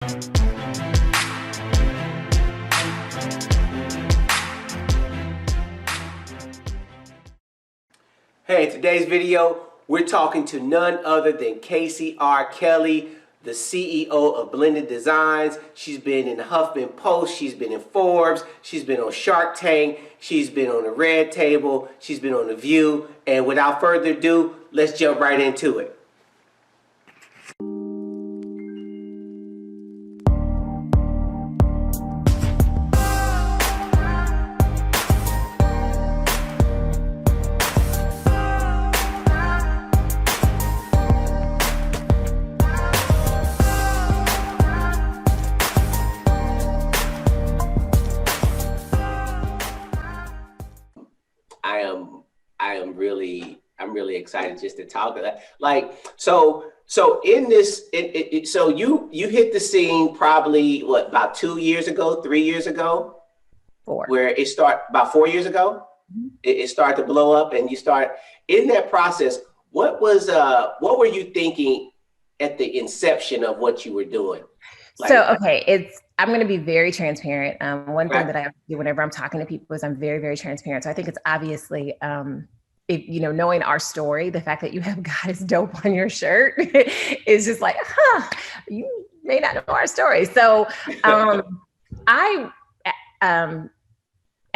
Hey, in today's video, we're talking to none other than Casey R. Kelly, the CEO of Blended Designs. She's been in Huffman Post, she's been in Forbes, she's been on Shark Tank, she's been on the Red Table, she's been on The View, and without further ado, let's jump right into it. I'm really excited just to talk to that. So in this, so you hit the scene probably about 2 years ago, 3 years ago, where it started about 4 years ago. Mm-hmm. It started to blow up, and you start in that process. What were you thinking at the inception of what you were doing? I'm going to be very transparent. One thing that I do whenever I'm talking to people is I'm very, very transparent. So I think it's obviously, knowing our story, the fact that you have God is dope on your shirt is just like, you may not know our story. So I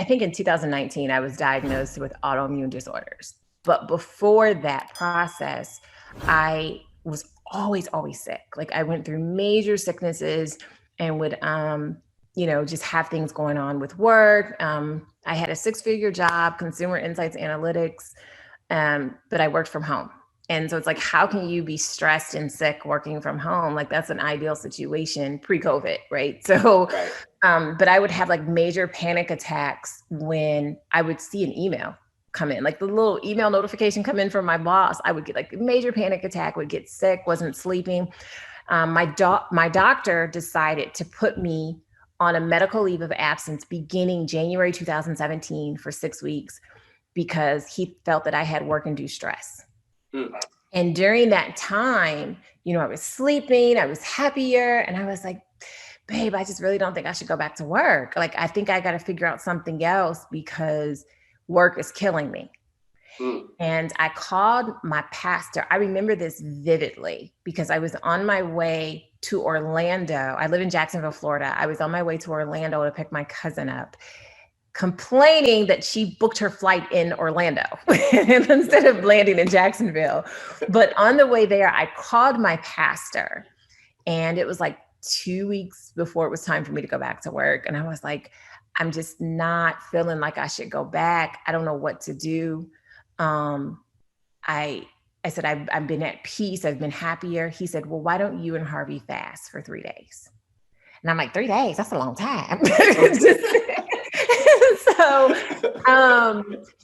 think in 2019, I was diagnosed with autoimmune disorders. But before that process, I was always sick. Like I went through major sicknesses and would, just have things going on with work. I had a 6-figure job, consumer insights analytics, but I worked from home. And so it's like, how can you be stressed and sick working from home? Like that's an ideal situation pre-COVID, right? So, but I would have like major panic attacks when I would see an email come in, like the little email notification come in from my boss. I would get like a major panic attack, would get sick, wasn't sleeping. My doctor decided to put me on a medical leave of absence beginning January 2017 for 6 weeks because he felt that I had work-induced stress. Mm. And during that time, I was sleeping, I was happier, and I was like, babe, I just really don't think I should go back to work. Like, I think I got to figure out something else because work is killing me. Mm. And I called my pastor. I remember this vividly because I was on my way to Orlando. I live in Jacksonville, Florida. I was on my way to Orlando to pick my cousin up, complaining that she booked her flight in Orlando instead of landing in Jacksonville. But on the way there, I called my pastor, and it was like 2 weeks before it was time for me to go back to work. And I was like, I'm just not feeling like I should go back. I don't know what to do. I said, I've been at peace. I've been happier. He said, well, why don't you and Harvey fast for 3 days? And I'm like, 3 days? That's a long time. So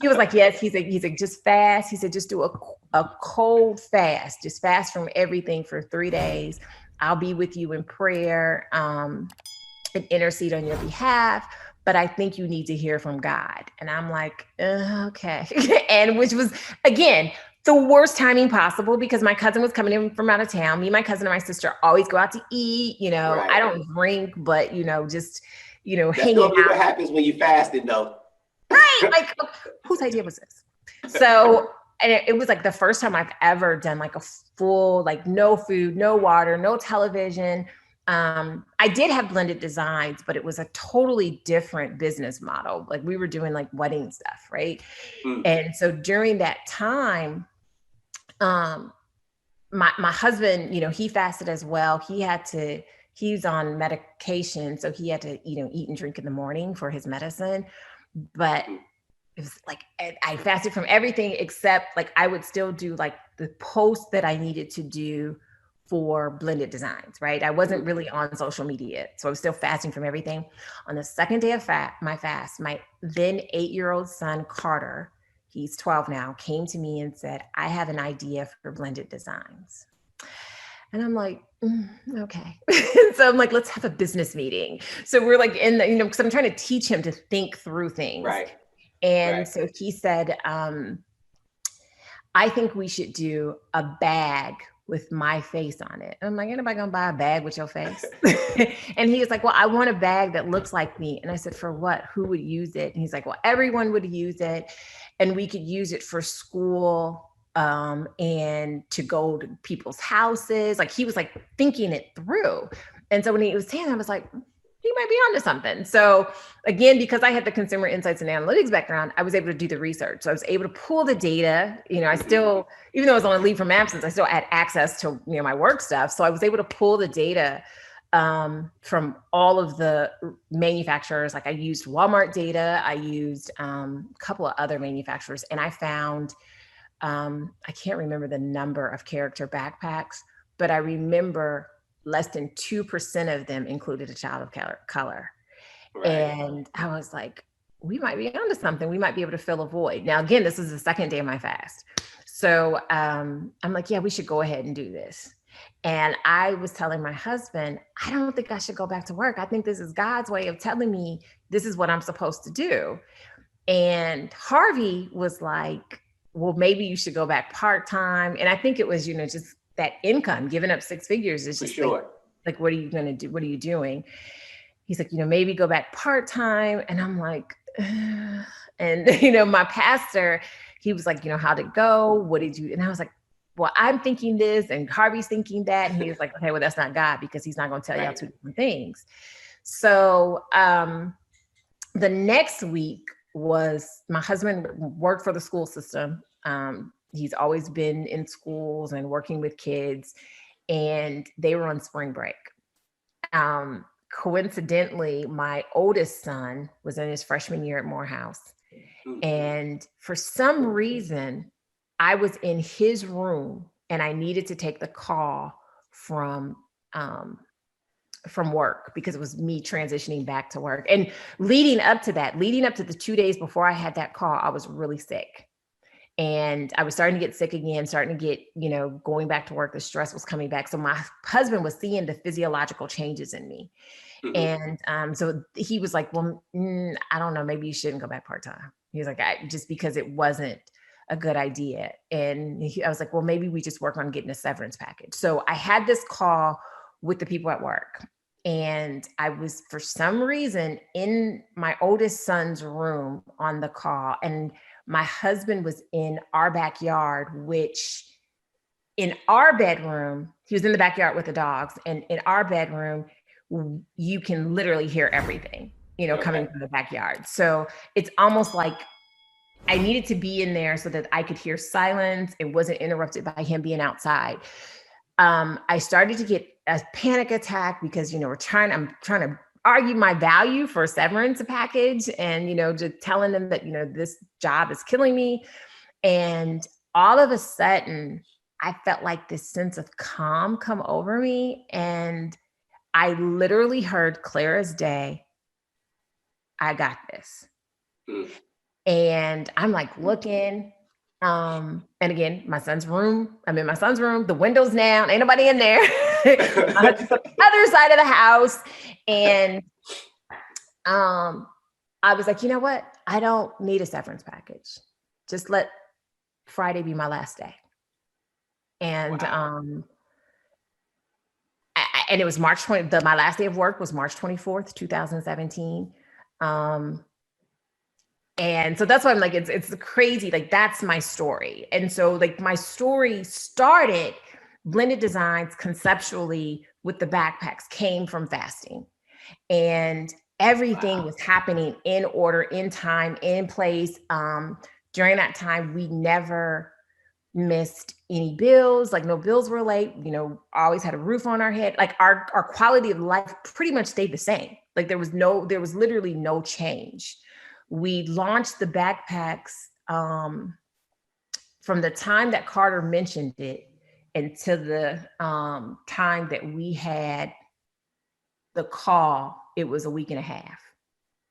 he was like, yes. He's like, just fast. He said, just do a cold fast. Just fast from everything for 3 days. I'll be with you in prayer and intercede on your behalf. But I think you need to hear from God. And I'm like, okay. And which was, again, the worst timing possible because my cousin was coming in from out of town. Me, my cousin, and my sister always go out to eat. I don't drink, but, just, That's hanging out. What happens when you fasted, though. Right. Like, whose idea was this? So, and it was like the first time I've ever done like a full, like no food, no water, no television. I did have Blended Designs, but it was a totally different business model. Like we were doing like wedding stuff, right? Mm. And so during that time, my husband, he fasted as well. He's on medication, so he had to, eat and drink in the morning for his medicine. But it was like I fasted from everything except like I would still do like the posts that I needed to do for Blended Designs, right? I wasn't really on social media, so I was still fasting from everything. On the second day of my fast, my then 8-year-old son, Carter, he's 12 now, came to me and said, I have an idea for Blended Designs. And I'm like, okay. So I'm like, let's have a business meeting. So we're like in the, because I'm trying to teach him to think through things. Right. And so he said, I think we should do a bag with my face on it. And I'm like, anybody gonna buy a bag with your face? And he was like, well, I want a bag that looks like me. And I said, for what? Who would use it? And he's like, well, everyone would use it. And we could use it for school, and to go to people's houses. Like he was like thinking it through. And so when he was saying that, I was like, he might be onto something. So again, because I had the consumer insights and analytics background, I was able to do the research. So I was able to pull the data. I still, even though I was on a leave from absence, I still had access to my work stuff. So I was able to pull the data from all of the manufacturers. Like I used Walmart data, I used a couple of other manufacturers, and I found, I can't remember the number of character backpacks, but I remember less than 2% of them included a child of color. Right. And I was like, we might be onto something. We might be able to fill a void. Now, again, this is the second day of my fast. So I'm like, yeah, we should go ahead and do this. And I was telling my husband, I don't think I should go back to work. I think this is God's way of telling me this is what I'm supposed to do. And Harvey was like, well, maybe you should go back part-time. And I think it was, just that income, giving up 6 figures is just like, what are you going to do? What are you doing? He's like, maybe go back part-time. And I'm like, ugh. And, my pastor, he was like, how'd it go? What did you, and I was like, well, I'm thinking this and Harvey's thinking that. And he was like, okay, well, that's not God, because he's not going to tell y'all 2 different things. So the next week was, my husband worked for the school system. He's always been in schools and working with kids, and they were on spring break. Coincidentally, my oldest son was in his freshman year at Morehouse. And for some reason, I was in his room and I needed to take the call from work, because it was me transitioning back to work. And leading up to the 2 days before I had that call, I was really sick. And I was starting to get sick again, starting to get, going back to work, the stress was coming back. So my husband was seeing the physiological changes in me. Mm-hmm. And so he was like, well, I don't know, maybe you shouldn't go back part-time. He was like, just because it wasn't a good idea. And I was like, well, maybe we just work on getting a severance package. So I had this call with the people at work. And I was, for some reason, in my oldest son's room on the call. And my husband was in our backyard, which in our bedroom, he was in the backyard with the dogs. And in our bedroom, you can literally hear everything, coming from the backyard. So it's almost like I needed to be in there so that I could hear silence. It wasn't interrupted by him being outside. I started to get a panic attack because, I'm trying to argue my value for a severance package, and, just telling them that, this job is killing me. And all of a sudden I felt like this sense of calm come over me. And I literally heard clear as day, I got this. And I'm like looking, and again, I'm in my son's room, the window's down, ain't nobody in there. Other side of the house. And I was like, you know what? I don't need a severance package. Just let Friday be my last day. And wow. And it was March 20th. My last day of work was March 24th, 2017. And so that's why I'm like, it's crazy. Like, that's my story. And so like my story started blended designs conceptually with the backpacks, came from fasting, and everything was happening in order, in time, in place. During that time, we never missed any bills. Like, no bills were late, always had a roof on our head. Like, our quality of life pretty much stayed the same. Like, there was literally no change. We launched the backpacks from the time that Carter mentioned it until the time that we had the call. It was a week and a half.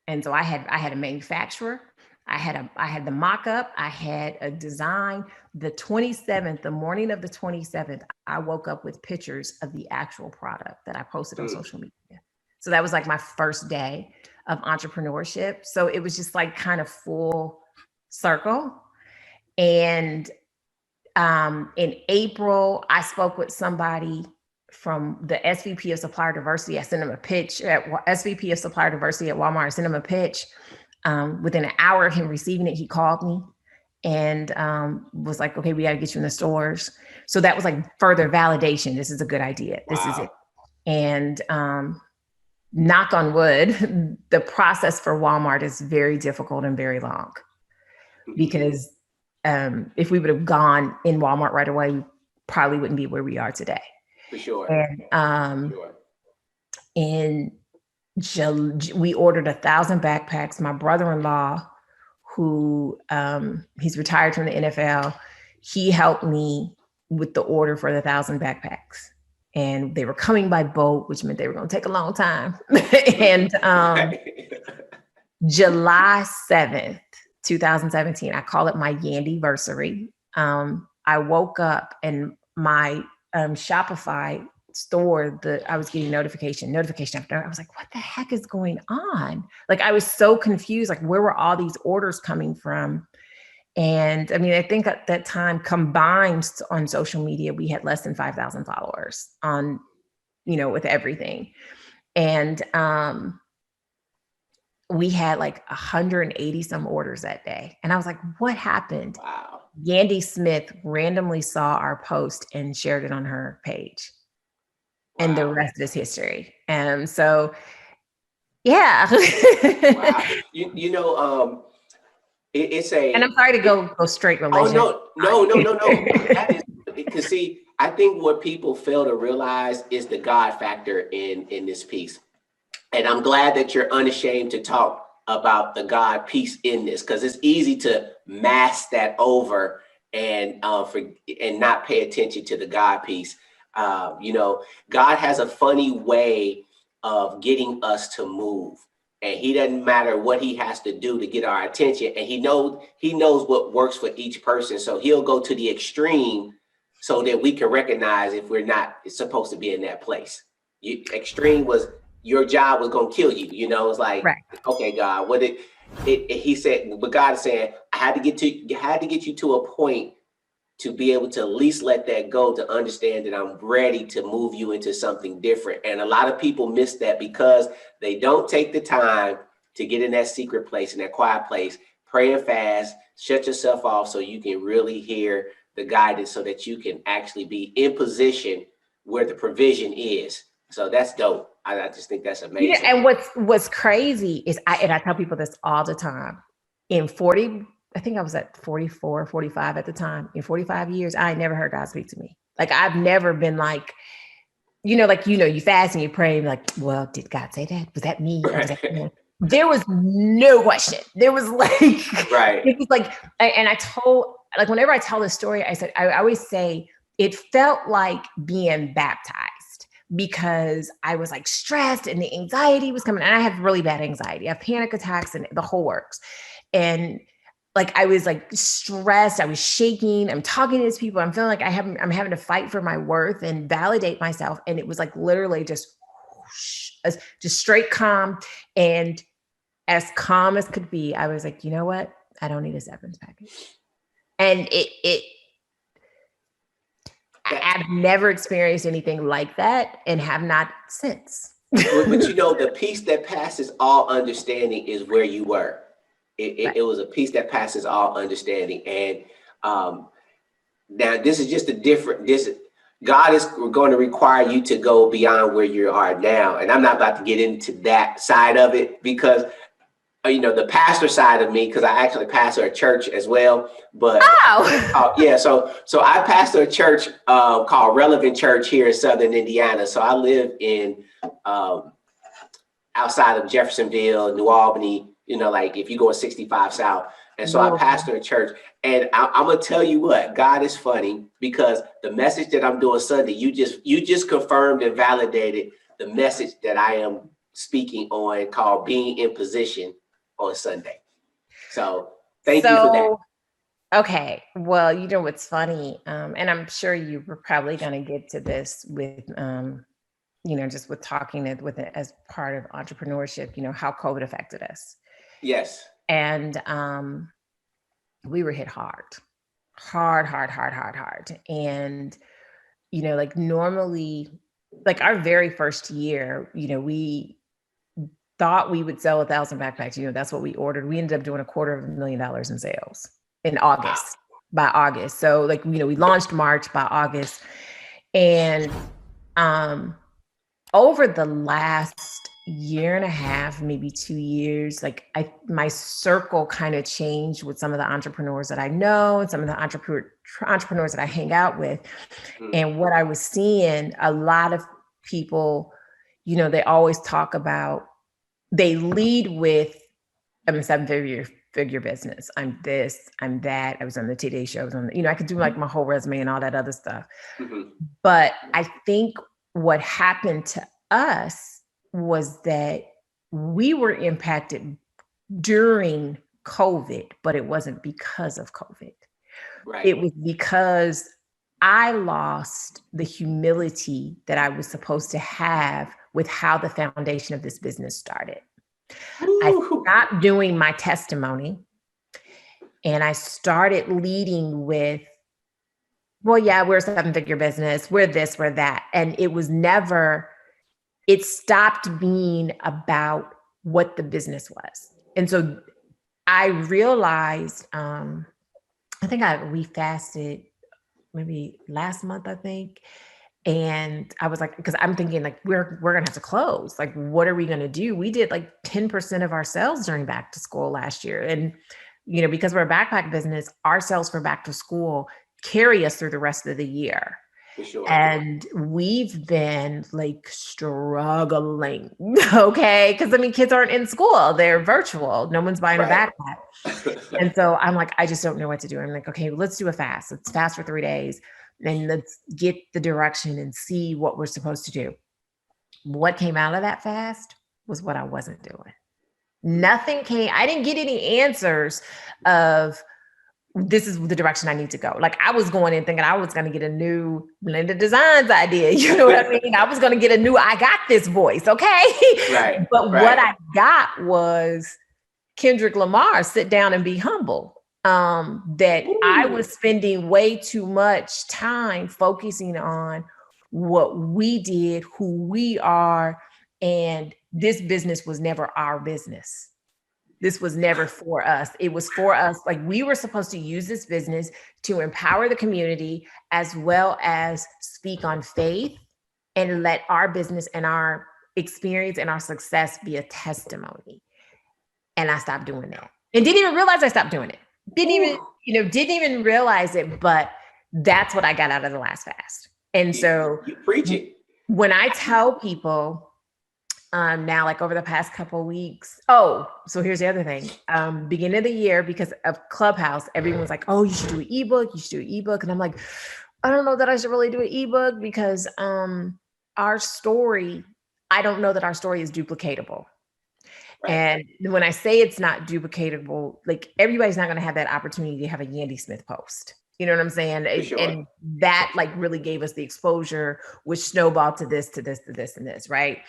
And so I had a manufacturer, I had the mock-up, I had a design. The 27th, the morning of the 27th, I woke up with pictures of the actual product that I posted on social media. So that was like my first day of entrepreneurship. So it was just like kind of full circle. And In April, I spoke with somebody from the SVP of Supplier Diversity. I sent him a pitch at SVP of Supplier Diversity at Walmart. I sent him a pitch. Within an hour of him receiving it, he called me and was like, okay, we got to get you in the stores. So that was like further validation. This is a good idea. This is it. And knock on wood, the process for Walmart is very difficult and very long because if we would have gone in Walmart right away, we probably wouldn't be where we are today. For sure. And we ordered 1,000 backpacks. My brother-in-law, who he's retired from the NFL, he helped me with the order for the 1,000 backpacks. And they were coming by boat, which meant they were going to take a long time. And July 7th, 2017, I call it my Yandyversary. I woke up and my Shopify store, I was getting notification after. I was like, what the heck is going on? Like, I was so confused. Like, where were all these orders coming from? And I mean, I think at that time combined on social media, we had less than 5,000 followers on, with everything. And we had like 180 some orders that day. And I was like, what happened? Wow. Yandy Smith randomly saw our post and shared it on her page. Wow. And the rest is history. And so, yeah. Wow. It's a, and I'm sorry to go straight religion. Oh, no. That is, because see, I think what people fail to realize is the God factor in this piece. And I'm glad that you're unashamed to talk about the God piece in this, because it's easy to mask that over and not pay attention to the God piece. God has a funny way of getting us to move. And he doesn't matter what he has to do to get our attention. And he knows what works for each person. So he'll go to the extreme so that we can recognize if we're not supposed to be in that place. Extreme was your job was going to kill you. It's like, right. Okay, God, he said, but God is saying, I had to get you to a point to be able to at least let that go, to understand that I'm ready to move you into something different. And a lot of people miss that because they don't take the time to get in that secret place, in that quiet place, pray and fast, shut yourself off so you can really hear the guidance so that you can actually be in position where the provision is. So that's dope. I just think that's amazing. Yeah, and what's crazy is I tell people this all the time. I think I was at 44, 45 at the time. In 45 years, I never heard God speak to me. Like, I've never been like, you fast and you pray and like, well, did God say that? Was that me? Or was that me? There was no question. There was like, right. It was like, and I told, like, whenever I tell this story, I always say it felt like being baptized, because I was like stressed and the anxiety was coming. And I have really bad anxiety. I have panic attacks and the whole works. And like, I was like stressed. I was shaking. I'm talking to these people. I'm feeling like I'm having to fight for my worth and validate myself. And it was like literally just straight calm. And as calm as could be, I was like, you know what? I don't need a severance package. And I've never experienced anything like that and have not since. But the peace that passes all understanding is where you were. It was a peace that passes all understanding. And now this is just God is going to require you to go beyond where you are now. And I'm not about to get into that side of it because, the pastor side of me, because I actually pastor a church as well. But so I pastor a church called Relevant Church here in Southern Indiana. So I live in outside of Jeffersonville, New Albany, like if you go 65 South. And so I pastor a church. And I'm going to tell you what, God is funny, because the message that I'm doing Sunday, you just confirmed and validated the message that I am speaking on, called Being in Position, on Sunday. So thank you for that. Okay. Well, what's funny, and I'm sure you were probably going to get to this with, just with talking with it as part of entrepreneurship, how COVID affected us. Yes. And we were hit hard. hard. And, like normally, like our very first year, we thought we would sell 1,000 backpacks. That's what we ordered. We ended up doing $250,000 in sales in Wow. August, by August. So like, we launched March, by August. And over the last year and a half, maybe 2 years, like my circle kind of changed with some of the entrepreneurs that I know and some of the entrepreneurs that I hang out with. And what I was seeing, a lot of people, they always talk about, they lead with, I'm a seven-figure business. I'm this, I'm that. I was on the Today Show. I was on, I could do like my whole resume and all that other stuff. Mm-hmm. But I think what happened to us was that we were impacted during COVID, but it wasn't because of COVID. Right. It was because I lost the humility that I was supposed to have with how the foundation of this business started. I stopped doing my testimony and I started leading with, well, yeah, we're a seven-figure business. We're this, we're that. And it stopped being about what the business was. And so I realized, I think we fasted maybe last month, I think. And I was like, because I'm thinking like, we're going to have to close. Like, what are we going to do? We did like 10% of our sales during back to school last year. And, because we're a backpack business, our sales for back to school carry us through the rest of the year. For sure. And we've been like struggling. Okay. Cause kids aren't in school. They're virtual. No one's buying a backpack. And so I'm like, I just don't know what to do. I'm like, okay, let's do a fast. Let's fast for 3 days and let's get the direction and see what we're supposed to do. What came out of that fast was what I wasn't doing. Nothing came. I didn't get any answers of, this is the direction I need to go. Like I was going in thinking I was going to get a new blended designs idea. You know what I mean? I was going to get a new, I got this voice. Okay. Right. But what I got was Kendrick Lamar, Sit Down and Be Humble. That I was spending way too much time focusing on what we did, who we are. And this business was never our business. This was never for us. It was for us. Like we were supposed to use this business to empower the community as well as speak on faith and let our business and our experience and our success be a testimony. And I stopped doing that and didn't even realize I stopped doing it. Didn't even realize it, but that's what I got out of the last fast. And so you preach it. When I tell people, now, like over the past couple of weeks. Oh, so here's the other thing. Beginning of the year, because of Clubhouse, everyone's like, oh, you should do an ebook. You should do an ebook. And I'm like, I don't know that I should really do an ebook because our story, I don't know that our story is duplicatable. Right. And when I say it's not duplicatable, like everybody's not going to have that opportunity to have a Yandy Smith post. You know what I'm saying? Sure. And that like really gave us the exposure, which snowballed to this, to this, to this, and this, right?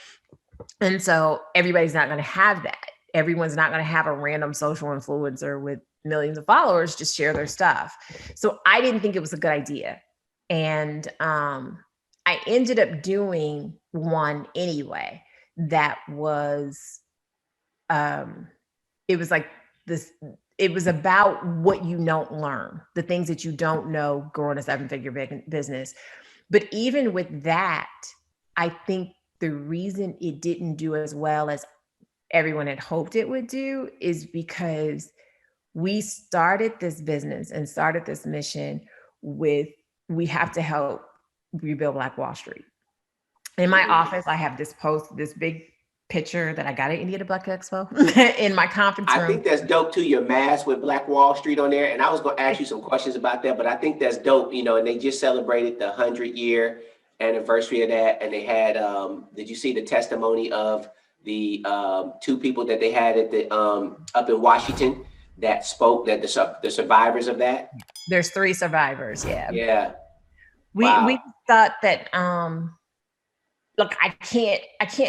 And so everybody's not going to have that. Everyone's not going to have a random social influencer with millions of followers just share their stuff. So I didn't think it was a good idea. And I ended up doing one anyway that was, it was like this, it was about what you don't learn, the things that you don't know growing a seven-figure business. But even with that, I think the reason it didn't do as well as everyone had hoped it would do is because we started this business and started this mission with, we have to help rebuild Black Wall Street. In my office, I have this big picture that I got at Indiana Black Expo in my conference room. I think that's dope too, your mask with Black Wall Street on there. And I was going to ask you some questions about that, but I think that's dope, and they just celebrated the 100-year anniversary of that, and they had did you see the testimony of the 2 people that they had at the up in Washington that spoke, that the survivors of that? There's 3 survivors. Yeah. We thought that look, I can't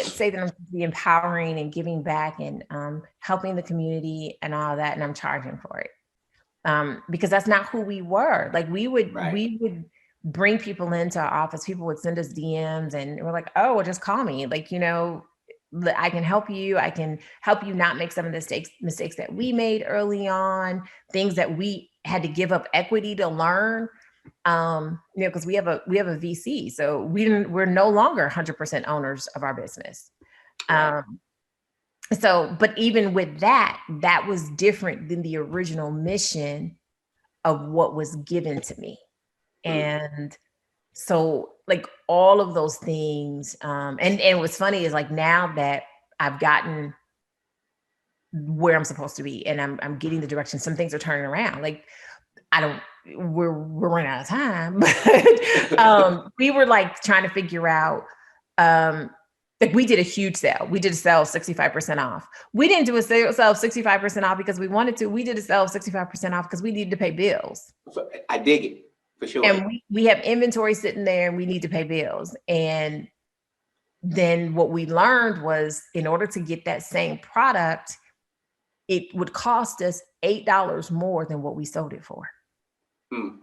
say that I'm going to be empowering and giving back and helping the community and all that, and I'm charging for it. because that's not who we were. Like Right. we would bring people into our office. People would send us DMs and we're like, oh, well, just call me. Like, I can help you. I can help you not make some of the mistakes that we made early on, things that we had to give up equity to learn. Because we have a VC, so we're no longer 100% owners of our business. Right. Um, but even with that, that was different than the original mission of what was given to me. Mm. And so like all of those things, and what's funny is like now that I've gotten where I'm supposed to be and I'm getting the direction, some things are turning around. Like I don't we're running out of time, but we were like trying to figure out like we did a huge sale. We did a sale of 65% off. We didn't do a sale of 65% off because we wanted to. We did a sale of 65% off because we needed to pay bills. I dig it for sure. And we have inventory sitting there and we need to pay bills. And then what we learned was in order to get that same product, it would cost us $8 more than what we sold it for. Mm.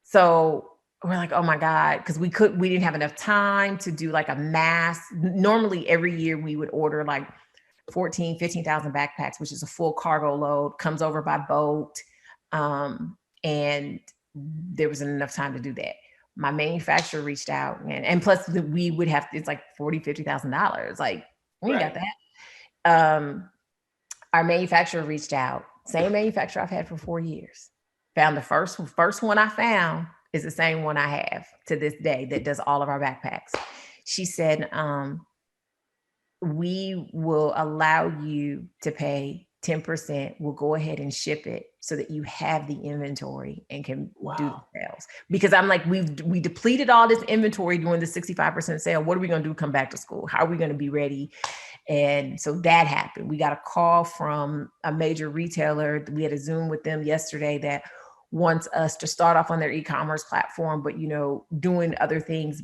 So we're like, oh my God, because we didn't have enough time to do like a mass. Normally every year we would order like 15,000 backpacks, which is a full cargo load, comes over by boat. And there wasn't enough time to do that. My manufacturer reached out and plus we would have, it's like $40,000-$50,000. Like we ain't got that. Our manufacturer reached out, same manufacturer I've had for 4 years. Found the first one I found is the same one I have to this day that does all of our backpacks. She said, we will allow you to pay 10%. We'll go ahead and ship it so that you have the inventory and can do the sales. Because I'm like, we depleted all this inventory during the 65% sale. What are we going to do? Come back to school? How are we going to be ready? And so that happened. We got a call from a major retailer. We had a Zoom with them yesterday that wants us to start off on their e-commerce platform, but doing other things.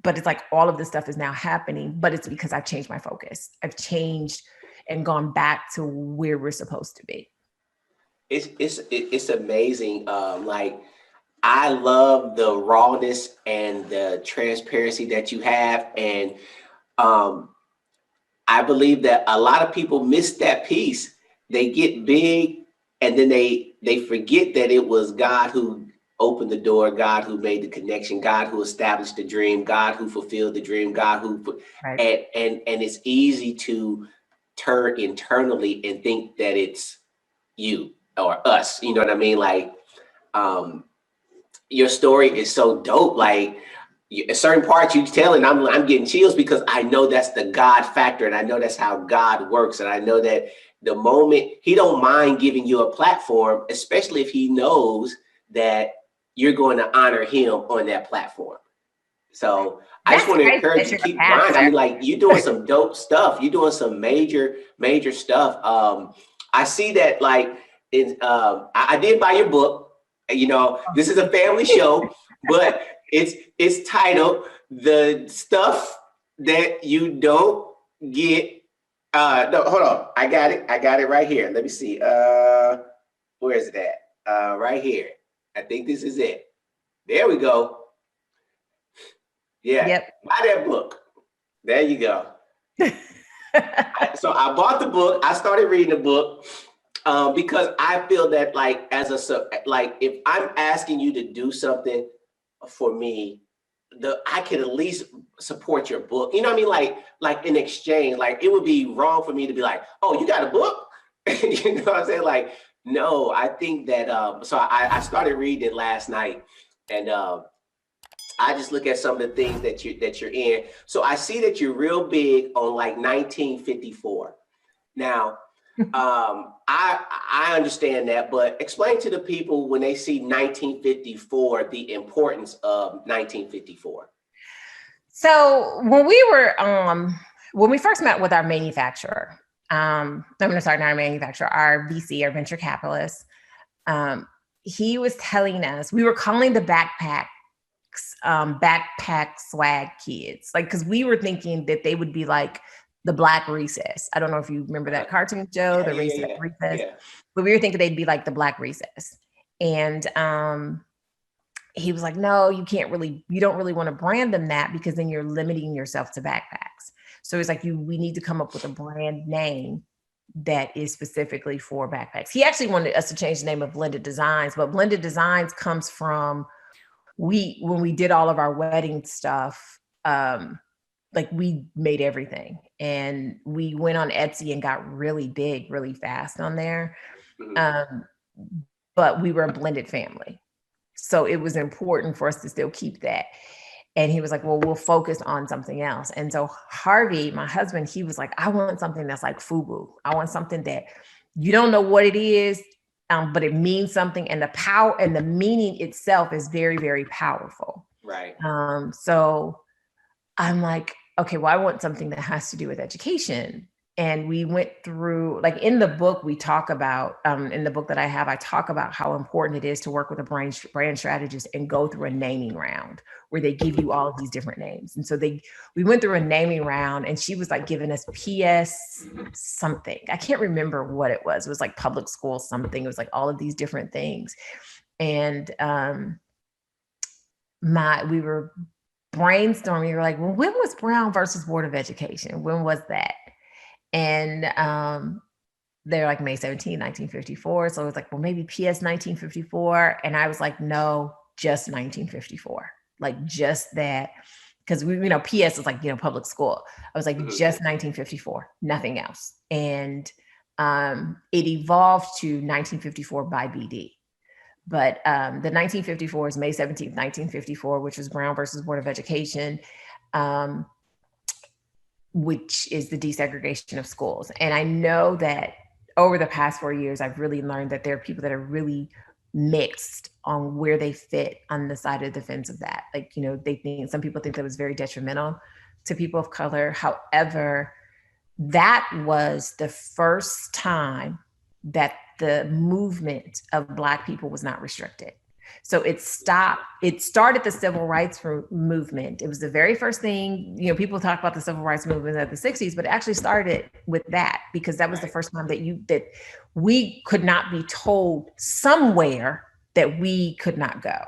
But it's like all of this stuff is now happening, but it's because I've changed my focus. I've changed and gone back to where we're supposed to be. It's amazing. Like I love the rawness and the transparency that you have, and I believe that a lot of people miss that piece. They get big, and then they forget that it was God who opened the door, God who made the connection, God who established the dream, God who fulfilled the dream, God who Right. and it's easy to turn internally and think that it's you or us. You know what I mean? Like your story is so dope. Like a certain parts you tell, and I'm getting chills because I know that's the God factor, and I know that's how God works, and I know that the moment He don't mind giving you a platform, especially if He knows that you're going to honor Him on that platform. So I just That's want to crazy encourage that you to you're a keep grinding. I pastor. mean, like you're doing some dope stuff. You're doing some major stuff. I see that like I did buy your book. This is a family show, but it's titled "The Stuff That You Don't Get." No, hold on. I got it. I got it right here. Let me see. Where is it at? Right here. I think this is it. There we go. Yeah, Yep. buy that book. There you go. So I bought the book. I started reading the book because I feel that like if I'm asking you to do something for me, I can at least support your book. You know what I mean? Like in exchange, like it would be wrong for me to be like, oh, you got a book? You know what I'm saying? Like, no, I think that so I started reading it last night, and I just look at some of the things that you're in. So I see that you're real big on like 1954. Now, I understand that, but explain to the people when they see 1954 the importance of 1954. So when we first met with our manufacturer, I'm going to start our manufacturer, our VC, our venture capitalist. He was telling us we were calling the backpack swag kids, like because we were thinking that they would be like the Black Recess. I don't know if you remember that cartoon show, Yeah, the yeah, race yeah, Recess, yeah. but we were thinking they'd be like the Black Recess. And he was like, no, you don't really want to brand them that, because then you're limiting yourself to backpacks. So it's like, we need to come up with a brand name that is specifically for backpacks. He actually wanted us to change the name of Blended Designs, but Blended Designs comes from, when we did all of our wedding stuff, like we made everything, and we went on Etsy and got really big really fast on there. Mm-hmm. But we were a blended family, so it was important for us to still keep that. And he was like, well, we'll focus on something else. And so Harvey, my husband, he was like, I want something that's like FUBU. I want something that you don't know what it is, but it means something. And the power and the meaning itself is very, very powerful. Right. So I'm like, okay, well, I want something that has to do with education. And we went through, like in the book, we talk about, in the book that I have, I talk about how important it is to work with a brand strategist and go through a naming round where they give you all of these different names. And so we went through a naming round, and she was like giving us PS something. I can't remember what it was. It was like public school something. It was like all of these different things. And we were brainstorming. We were like, well, when was Brown versus Board of Education? When was that? And they're like May 17, 1954. So it was like, well, maybe PS 1954. And I was like, no, just 1954. Like just that. Because PS is like, public school. I was like, just 1954, nothing else. And it evolved to 1954 by BD. But the 1954 is May 17th, 1954, which was Brown versus Board of Education. Which is the desegregation of schools. And I know that over the past 4 years, I've really learned that there are people that are really mixed on where they fit on the side of the fence of that. Like, some people think that was very detrimental to people of color. However, that was the first time that the movement of Black people was not restricted. So it started the civil rights movement. It was the very first thing, people talk about the civil rights movement of the 60s, but it actually started with that, because that was the first time that we could not be told somewhere that we could not go.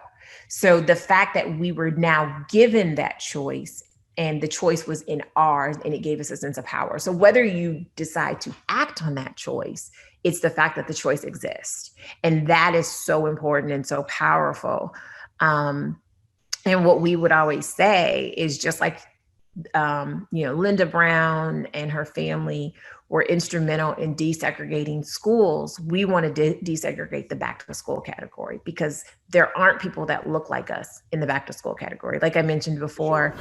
So the fact that we were now given that choice, and the choice was in ours, and it gave us a sense of power. So whether you decide to act on that choice, it's the fact that the choice exists. And that is so important and so powerful. And what we would always say is, just like, Linda Brown and her family were instrumental in desegregating schools, we want to desegregate the back to school category, because there aren't people that look like us in the back to school category. Like I mentioned before,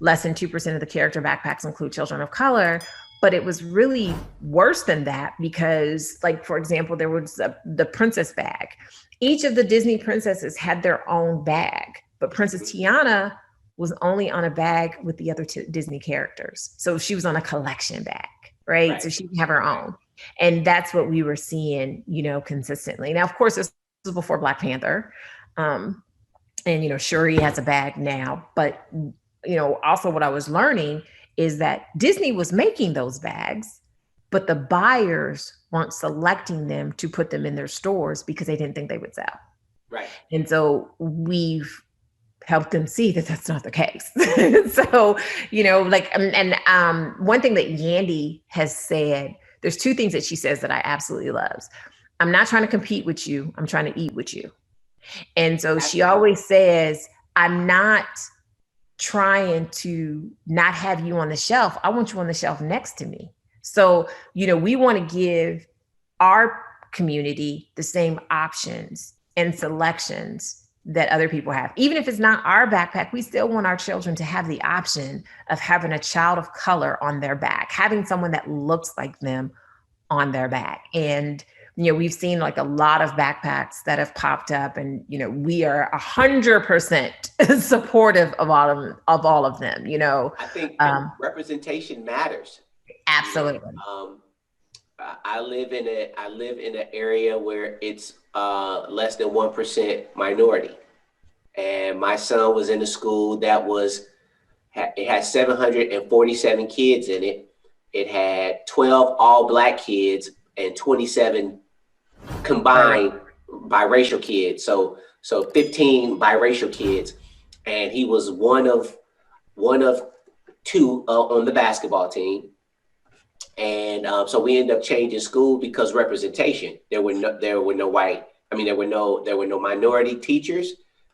less than 2% of the character backpacks include children of color. But it was really worse than that, because, like, for example, there was the princess bag. Each of the Disney princesses had their own bag, but Princess Tiana was only on a bag with the other Disney characters. So she was on a collection bag, right? So she didn't have her own. And that's what we were seeing, consistently. Now, of course, this was before Black Panther. And, Shuri has a bag now. But, also what I was learning is that Disney was making those bags, but the buyers weren't selecting them to put them in their stores because they didn't think they would sell. Right. And so we've helped them see that that's not the case. So, one thing that Yandy has said, there's two things that she says that I absolutely love. I'm not trying to compete with you. I'm trying to eat with you. And so she always says, I'm not trying to not have you on the shelf. I want you on the shelf next to me. So, we want to give our community the same options and selections that other people have. Even if it's not our backpack, we still want our children to have the option of having a child of color on their back, having someone that looks like them on their back. And we've seen like a lot of backpacks that have popped up, and we are 100% supportive of all of them. I think representation matters. Absolutely. I live in an area where it's less than 1% minority, and my son was in a school that it had 747 kids in it. It had 12 all Black kids and 27 combined biracial kids. So 15 biracial kids, and he was one of two on the basketball team. And so we ended up changing school because representation. There were no white. I mean, there were no minority teachers.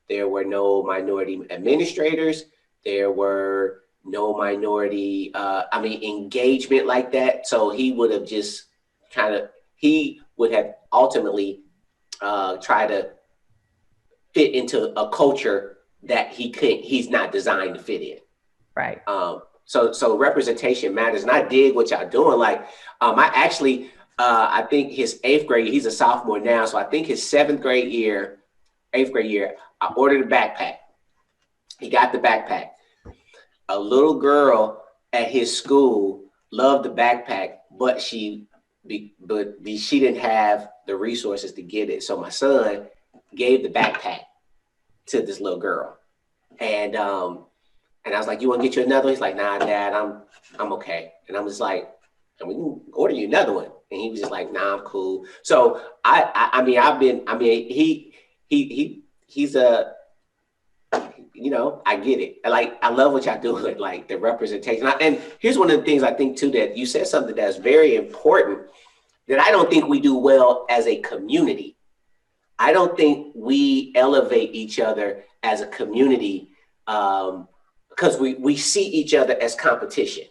There were no minority administrators. There were no minority. Engagement like that. So he would have just he would have ultimately tried to fit into a culture that he's not designed to fit in. Right. So representation matters, and I dig what y'all doing. Like, I think his 8th grade, he's a sophomore now, so I think his 8th grade year, I ordered a backpack. He got the backpack. A little girl at his school loved the backpack, but she didn't have the resources to get it. So my son gave the backpack to this little girl, and I was like, "You want to get you another one?" He's like, "Nah, Dad, I'm okay." And I'm just like, "And we can order you another one." And he was just like, "Nah, I'm cool." So he's a, I get it. Like, I love what y'all doing, like the representation. And here's one of the things I think too, that you said something that's very important that I don't think we do well as a community. I don't think we elevate each other as a community. Because we see each other as competition.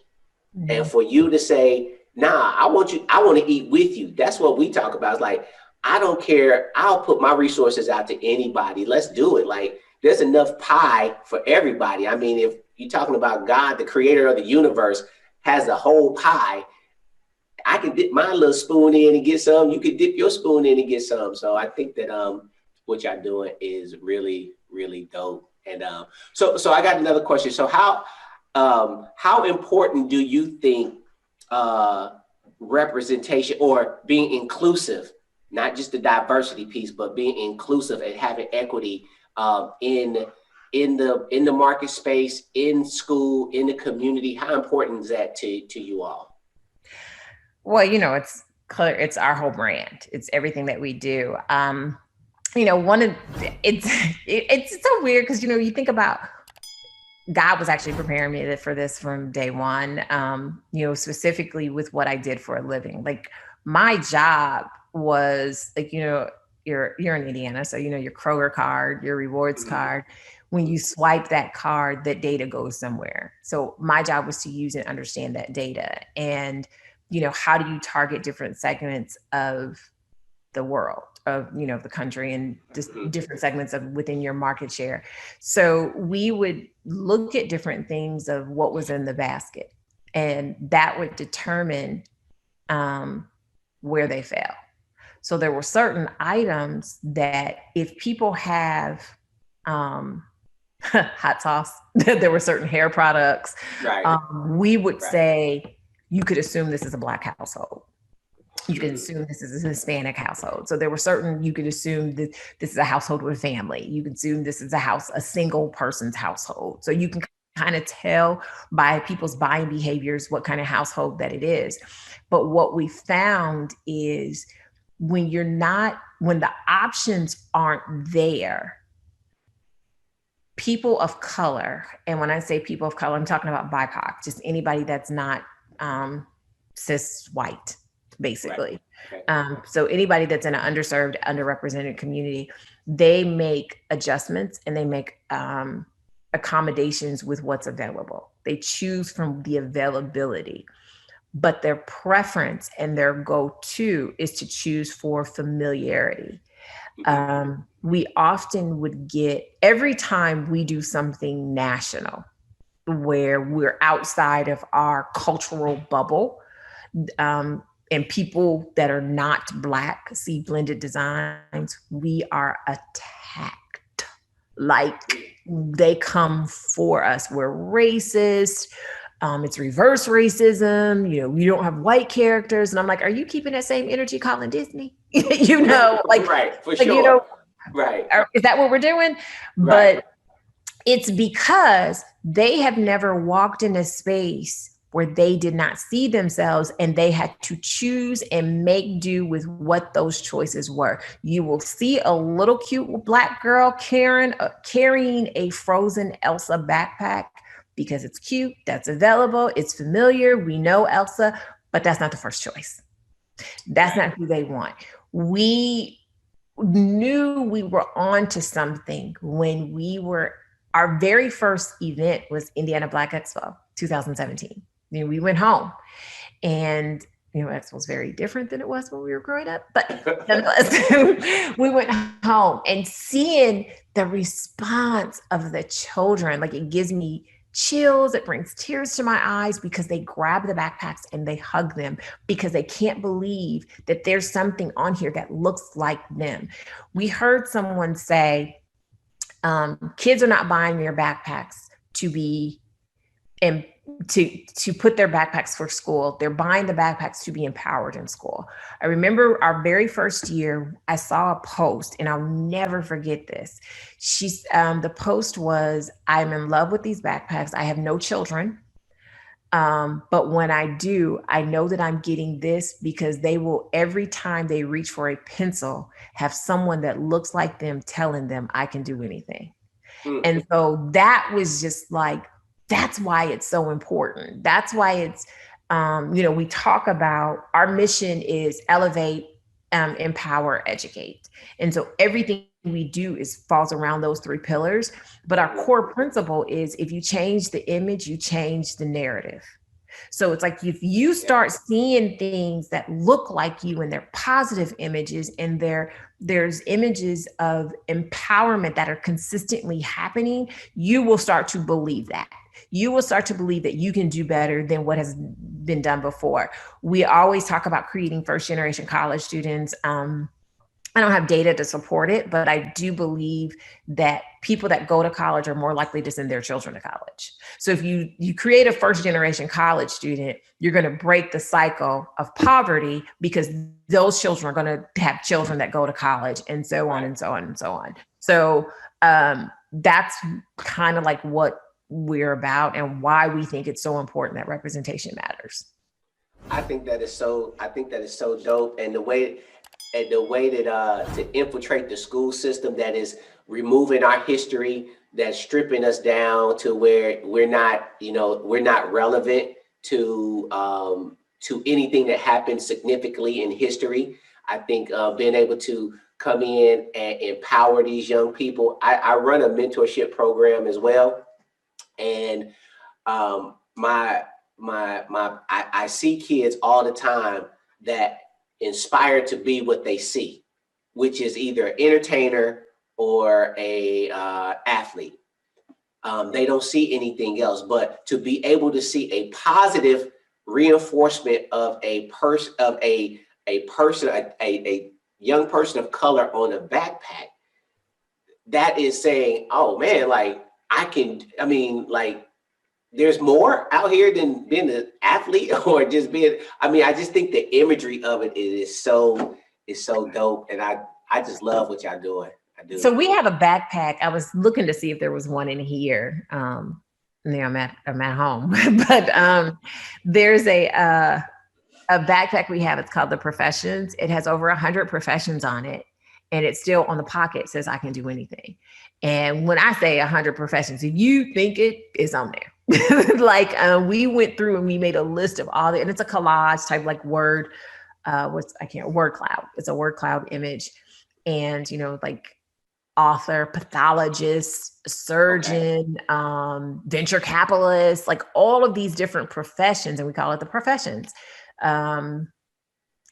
Mm-hmm. And for you to say, "Nah, I want to eat with you." That's what we talk about. It's like, I don't care. I'll put my resources out to anybody. Let's do it. Like, there's enough pie for everybody. I mean, if you're talking about God, the creator of the universe, has the whole pie, I can dip my little spoon in and get some. You could dip your spoon in and get some. So I think that what y'all doing is really, really dope. And so I got another question. So how important do you think representation or being inclusive, not just the diversity piece, but being inclusive and having equity in the market space, in school, in the community, how important is that to you all? Well, it's clear, it's our whole brand. It's everything that we do. It's so weird because, you think about, God was actually preparing me for this from day one, specifically with what I did for a living. Like, my job was like, you're in Indiana. So, your Kroger card, your rewards card, when you swipe that card, that data goes somewhere. So my job was to use and understand that data. And, how do you target different segments of the world, of the country, and just different segments of within your market share. So we would look at different things of what was in the basket, and that would determine where they fell. So there were certain items that if people have hot sauce, there were certain hair products, right. We would say, you could assume this is a Black household. You can assume this is a Hispanic household. So there were certain, you could assume that this is a household with a family. You could assume this is a single person's household. So you can kind of tell by people's buying behaviors what kind of household that it is. But what we found is when the options aren't there, people of color, and when I say people of color, I'm talking about BIPOC, just anybody that's not cis white, basically. Right. So anybody that's in an underserved, underrepresented community, they make adjustments and they make accommodations with what's available. They choose from the availability, but their preference and their go-to is to choose for familiarity. We often would get, every time we do something national where we're outside of our cultural bubble, and people that are not Black see blended designs, we are attacked. Like, they come for us. We're racist. It's reverse racism. We don't have white characters. And I'm like, are you keeping that same energy calling Disney? Right, for sure. Right. Is that what we're doing? Right. But it's because they have never walked in a space where they did not see themselves and they had to choose and make do with what those choices were. You will see a little cute Black girl carrying a frozen Elsa backpack because it's cute, that's available, it's familiar, we know Elsa, but that's not the first choice. That's not who they want. We knew we were on to something when our very first event was Indiana Black Expo 2017. We went home, and Expo was very different than it was when we were growing up, but nonetheless, we went home, and seeing the response of the children, like, it gives me chills, it brings tears to my eyes, because they grab the backpacks and they hug them because they can't believe that there's something on here that looks like them. We heard someone say, kids are not buying their backpacks to be and to put their backpacks for school. They're buying the backpacks to be empowered in school. I remember our very first year, I saw a post, and I'll never forget this. The post was, "I'm in love with these backpacks. I have no children. But when I do, I know that I'm getting this because they will, every time they reach for a pencil, have someone that looks like them telling them I can do anything." And so that was just like, that's why it's so important. That's why it's, we talk about, our mission is elevate, empower, educate. And so everything we do falls around those three pillars. But our core principle is, if you change the image, you change the narrative. So it's like, if you start seeing things that look like you and they're positive images, and there's images of empowerment that are consistently happening, you will start to believe that. You will start to believe that you can do better than what has been done before. We always talk about creating first generation college students. I don't have data to support it, but I do believe that people that go to college are more likely to send their children to college. So if you create a first generation college student, you're going to break the cycle of poverty, because those children are going to have children that go to college, and so on and so on and so on. So that's kind of like what we're about, and why we think it's so important that representation matters. I think that is so dope. And the way that to infiltrate the school system, that is removing our history, that's stripping us down to where we're not relevant to anything that happened significantly in history. I think being able to come in and empower these young people. I run a mentorship program as well, and I see kids all the time that inspired to be what they see, which is either an entertainer or a athlete. They don't see anything else, but to be able to see a positive reinforcement of a young person of color on a backpack, that is saying, oh man, like there's more out here than being an athlete or just being, I just think the imagery of it is so dope. And I just love what y'all doing. I do. So we have a backpack. I was looking to see if there was one in here. I'm at home, but there's a backpack we have. It's called the Professions. It has over 100 professions on it. And it's still on the pocket, says I can do anything. And when I say 100 professions, if you think it's on there. We went through and we made a list of all and it's a collage type, like word cloud. It's a word cloud image. And, like author, pathologist, surgeon, venture capitalist, like all of these different professions. And we call it the Professions.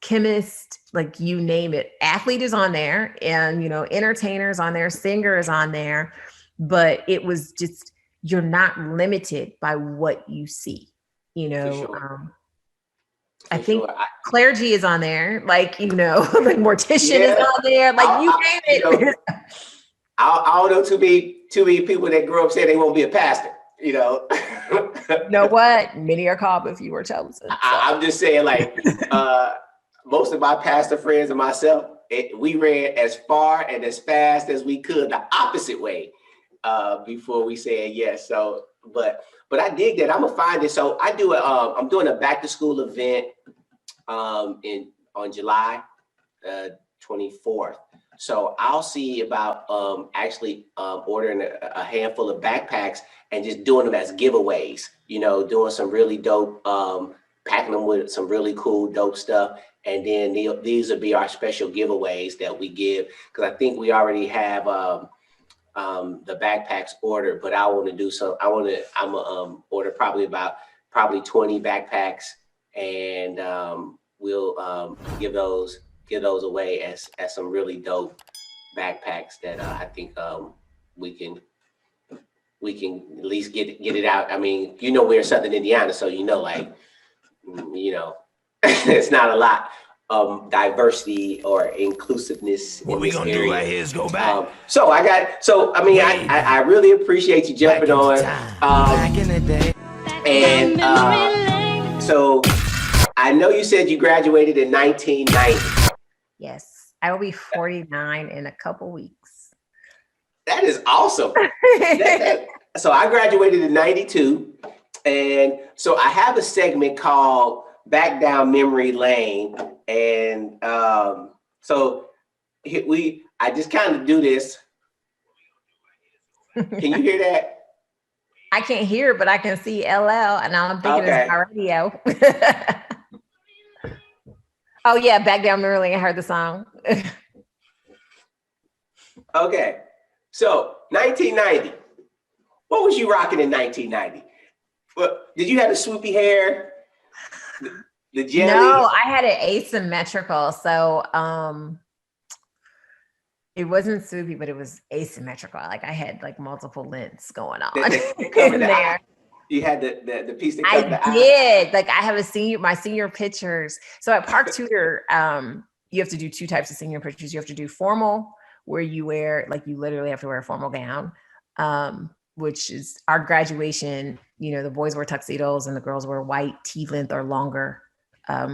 Chemist, like you name it. Athlete is on there, and entertainers on there, singers on there, but it was just, you're not limited by what you see. Sure. I think clergy is on there, like like mortician is on there, like you name it. I don't know too many people that grow up saying they won't be a pastor. You know what? Many are called, but few are chosen. So. I'm just saying, like, most of my pastor friends and myself, we ran as far and as fast as we could the opposite way before we said yes. So, but but I dig that. I'm gonna find it. So I do I'm doing a back to school event on July 24th. So I'll see about actually ordering a handful of backpacks and just doing them as giveaways. Doing some really dope, packing them with some really cool, dope stuff. And then these will be our special giveaways that we give, because I think we already have the backpacks ordered, but I want to do some. I'm gonna order probably 20 backpacks, and we'll give those away as some really dope backpacks that I think we can at least get it out. I mean, we're in Southern Indiana, so like it's not a lot of diversity or inclusiveness What in we this gonna area. do right here is go back. I really appreciate you jumping on. Back in the day. And so I know you said you graduated in 1990. Yes, I will be 49 in a couple weeks. That is awesome. So I graduated in 92. And so I have a segment called Back Down Memory Lane. And so I just kind of do this. Can you hear that? I can't hear, but I can see LL, and I'm thinking it's my radio. Oh yeah, Back Down Memory Lane. I heard the song. Okay, so 1990. What was you rocking in 1990? Did you have the swoopy hair? The jelly? No, I had it asymmetrical. So it wasn't swoopy, but it was asymmetrical. Like I had like multiple lengths going on in there. You had the piece that covered the eye. I did. Like I have my senior pictures. So at Park Tudor, you have to do two types of senior pictures. You have to do formal, where you wear, like you literally have to wear a formal gown, which is our graduation. The boys wear tuxedos and the girls wear white T-length or longer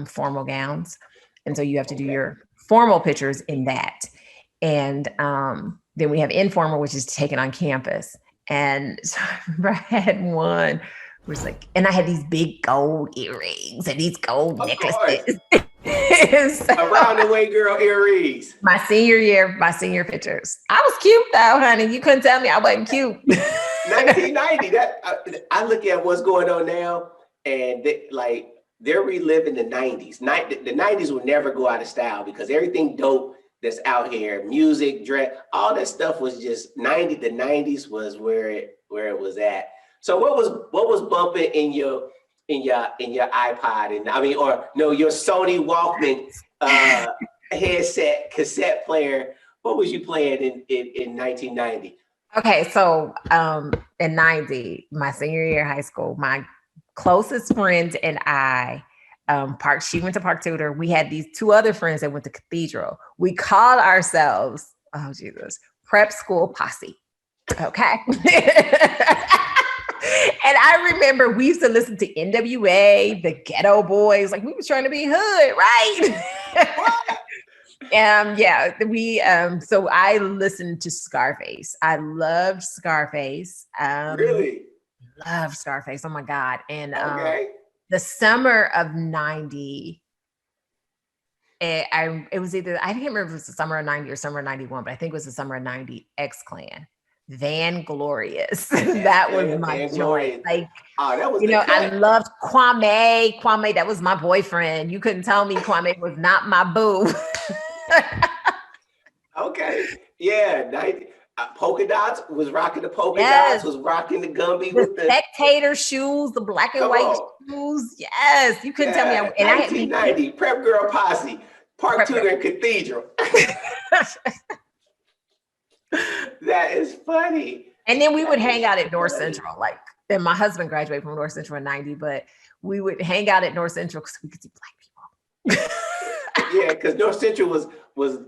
formal gowns. And so you have to do your formal pictures in that. And then we have informal, which is taken on campus. And so I remember I had one was like, and I had these big gold earrings and these gold necklaces. So, around the way girl earrings. My senior pictures. I was cute though, honey. You couldn't tell me I wasn't cute. 1990. That I look at what's going on now, and they're reliving the 90s. The 90s will never go out of style, because everything dope that's out here, music, dress, all that stuff was just 90. The 90s was where it was at. So what was bumping in your iPod, and your Sony Walkman headset cassette player? What was you playing in 1990? Okay, so in 90, my senior year of high school, my closest friend and I, she went to Park Tudor. We had these two other friends that went to Cathedral. We called ourselves, oh Jesus, Prep School Posse. Okay. And I remember we used to listen to NWA, the Ghetto Boys, like we was trying to be hood, right? So I listened to Scarface. I loved Scarface. Really? Loved Scarface. Oh my God. And the summer of 90, it was either, I can't remember if it was the summer of 90 or summer of 91, but I think it was the summer of 90, X-Clan. Van Glorious. That was my joy. Like, that was I loved Kwame. Kwame, that was my boyfriend. You couldn't tell me Kwame was not my boo. Okay. Yeah. Polka Dots was rocking the polka dots, was rocking the Gumby with the spectator shoes, the black and white shoes. Yes. You couldn't tell me. And 1990, Prep Girl Posse, Park Tudor and Cathedral. That is funny. And then we would hang out at North Central. And my husband graduated from North Central in 90, but we would hang out at North Central because we could see black people. Yeah, because North Central was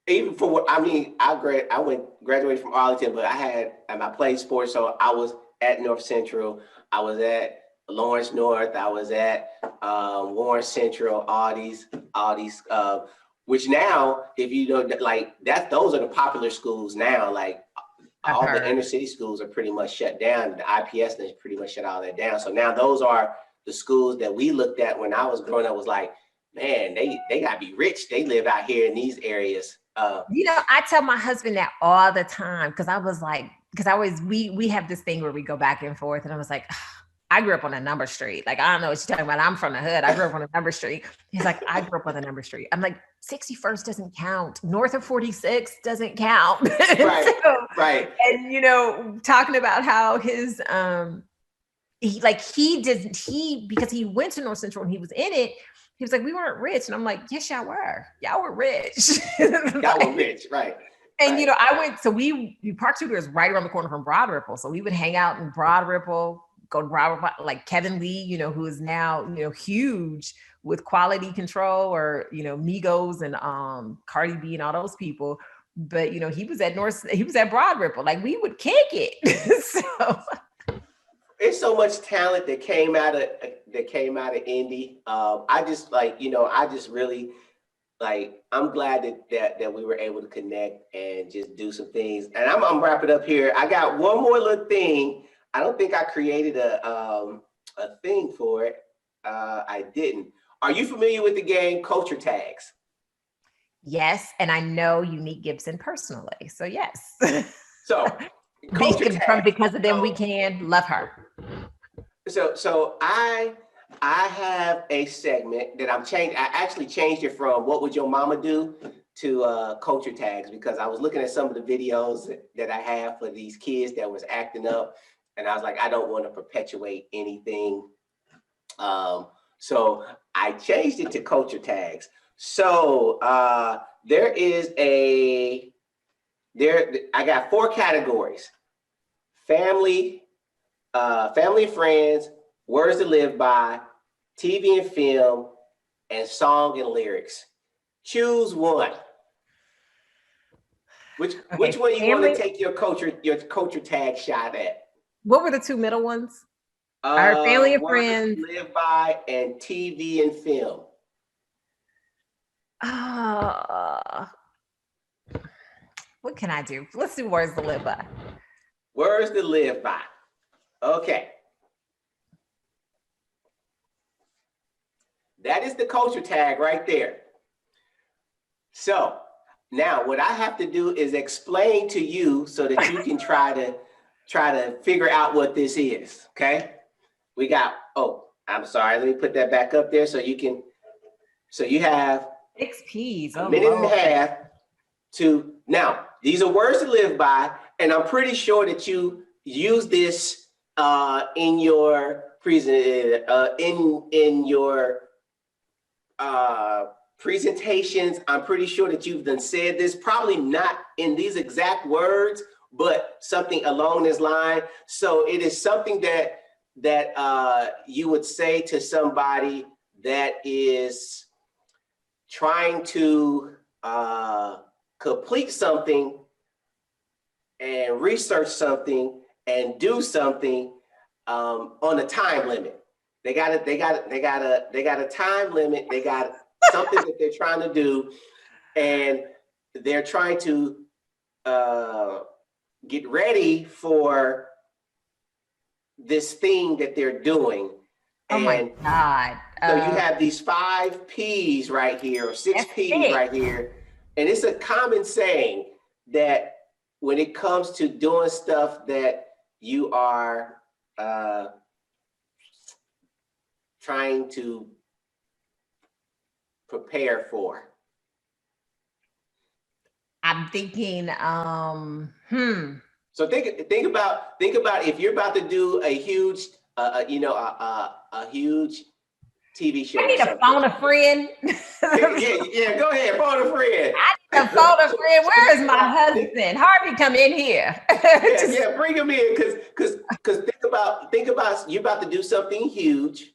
even for what I graduated from Arlington, but I played sports, so I was at North Central. I was at Lawrence North. I was at Warren Central. All these. Which now, if you know, those are the popular schools now. Like all the inner city schools are pretty much shut down. The IPS has pretty much shut all that down. So now those are the schools that we looked at when I was growing up. Was like, man, they gotta be rich. They live out here in these areas. I tell my husband that all the time because I was like, we have this thing where we go back and forth, and I was like, I grew up on a number street. Like, I don't know what you're talking about. I'm from the hood. I grew up on a number street. He's like, I grew up on the number street. I'm like, 61st doesn't count. North of 46 doesn't count. Right. Right. And, talking about how his, because he went to North Central and he was in it. He was like, we weren't rich. And I'm like, yes, y'all were. Y'all were rich. Y'all were rich. Right. And, I went, so Park Studio is right around the corner from Broad Ripple. So we would hang out in Broad Ripple, go to Broad Ripple, like Kevin Lee, who is now, huge with Quality Control or, Migos and Cardi B and all those people. But, he was at Broad Ripple. Like, we would kick it. So there's so much talent that came out of Indy. I just really, like, I'm glad that we were able to connect and just do some things. And I'm wrapping up here. I got one more little thing. I don't think I created a thing for it. I didn't. Are you familiar with the game Culture Tags? Yes, and I know Unique Gibson personally. So yes. So because of them, we can love her. So I have a segment that I actually changed it from "What Would Your Mama Do" to Culture Tags, because I was looking at some of the videos that I have for these kids that was acting up, and I was like, I don't want to perpetuate anything. So I changed it to Culture Tags. So I got 4 categories: family and friends, words to live by, TV and film, and song and lyrics. Choose one. Which one you want to take your culture tag shot at? What were the 2 middle ones? Our family and friends, words to live by, and TV and film. What can I do? Let's do words to live by. Words to live by. Okay. That is the culture tag right there. So now what I have to do is explain to you so that you can try to figure out what this is. Okay. We got, I'm sorry. Let me put that back up there so you have 6 P's. A minute and a half to, now these are words to live by. And I'm pretty sure that you use this in your presentations. I'm pretty sure that you've done said this, probably not in these exact words, but something along this line. So it is something that you would say to somebody that is trying to complete something and research something and do something on a time limit. They got a time limit. They got something that they're trying to do, and they're trying to get ready for this thing that they're doing. Oh my God. So you have these 5 P's right here, or 6 P's right here. And it's a common saying that when it comes to doing stuff that you are trying to prepare for. I'm thinking, So think about if you're about to do a huge, a huge TV show. I need to phone a friend. yeah, go ahead, phone a friend. I need to phone a friend. Where is my husband? Harvey, come in here. yeah, bring him in, because think about you're about to do something huge.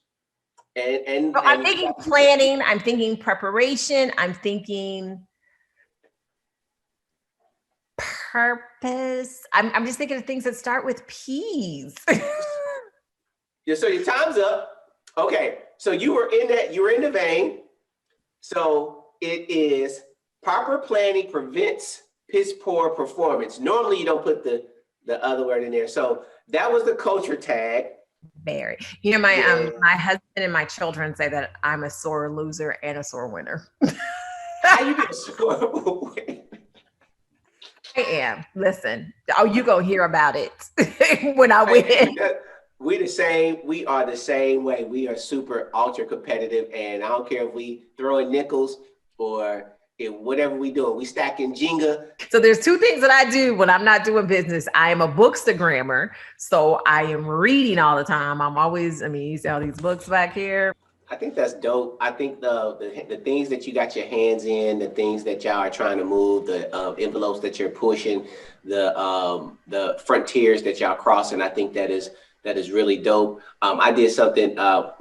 And I'm thinking planning, I'm thinking preparation, I'm thinking purpose. I'm just thinking of things that start with P's. Yeah, so your time's up. Okay, so you were in the vein. So it is proper planning prevents piss poor performance. Normally you don't put the the other word in there. So that was the culture tag. Very. You know, my Yeah. my husband and my children say that I'm a sore loser and a sore winner. How you be a sore winner? I am. Listen. Oh, you gonna hear about it when I win. We the same. We are the same way. We are super ultra competitive, and I don't care if we throwing nickels or if whatever we doing. We stacking Jenga. So there's two things that I do when I'm not doing business. I am a bookstagrammer, so I am reading all the time. I'm always. I mean, you see all these books back here. I think that's dope. I think the things that you got your hands in, the things that y'all are trying to move, the envelopes that you're pushing, the frontiers that y'all crossing. I think that is really dope. I did something,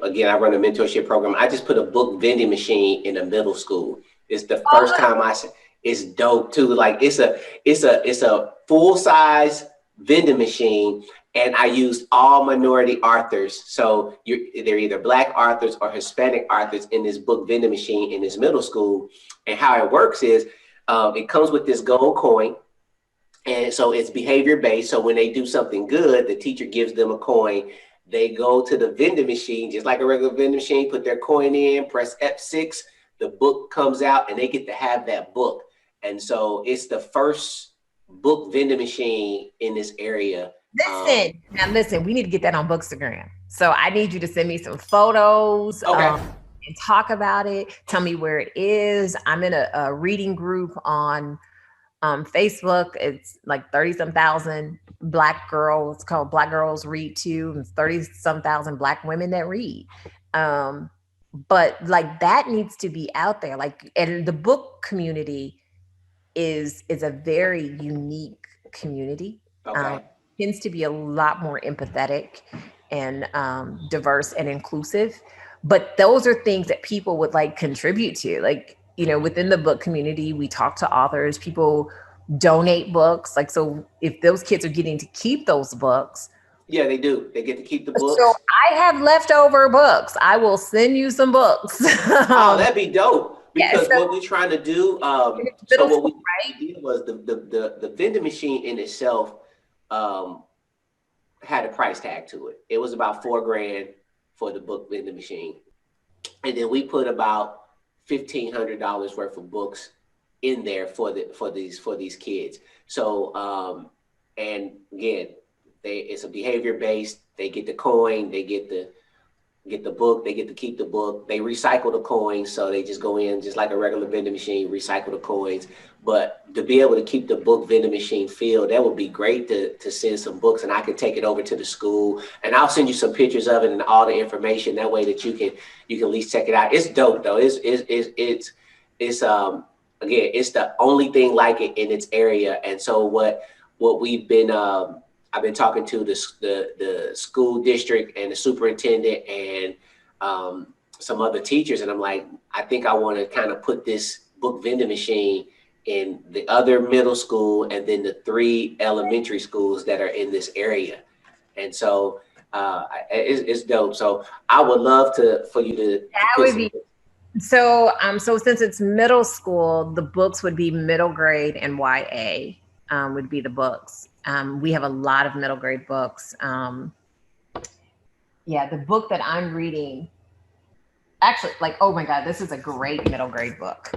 again, I run a mentorship program. I just put a book vending machine in a middle school. It's the first time I said, it's dope too. Like it's a full size vending machine, and I used all minority authors. So they're either Black authors or Hispanic authors in this book vending machine in this middle school. And how it works is it comes with this gold coin. And so it's behavior based. So when they do something good, the teacher gives them a coin. They go to the vending machine, just like a regular vending machine, put their coin in, press F6, the book comes out, and they get to have that book. And so it's the first book vending machine in this area. Listen, we need to get that on Bookstagram. So I need you to send me some photos. Okay. And talk about it. Tell me where it is. I'm in a reading group on Facebook. It's like 30-some thousand Black girls. It's called Black Girls Read Too, and 30-some thousand Black women that read. But like that needs to be out there. Like, and the book community is a very unique community. Okay. Tends to be a lot more empathetic and diverse and inclusive. But those are things that people would like contribute to. Like, you know, within the book community, we talk to authors, people donate books. Like, so if those kids are getting to keep those books. Yeah, they do. They get to keep the books. So I have leftover books. I will send you some books. Oh, that'd be dope. Because so, what we're trying to do, so what we did was the vending machine in itself had a price tag to it. It was about $4,000 for the book vending machine. And then we put about $1,500 worth of books in there for these kids. So and again, it's a behavior based. They get the coin, they get the book, they get to keep the book. They recycle the coins, so they just go in just like a regular vending machine, recycle the coins. But to be able to keep the book vending machine filled, that would be great to send some books, and I can take it over to the school, and I'll send you some pictures of it and all the information. That way that you can at least check it out. It's dope though. It's again, it's the only thing like it in its area. And so what we've been I've been talking to the school district and the superintendent and some other teachers, and I'm like, I think I want to kind of put this book vending machine in the other middle school and then the 3 elementary schools that are in this area. And so it's dope. So I would love for you to. That would be. So since it's middle school, the books would be middle grade and YA would be the books. We have a lot of middle grade books. The book that I'm reading, actually, like, oh my God, this is a great middle grade book.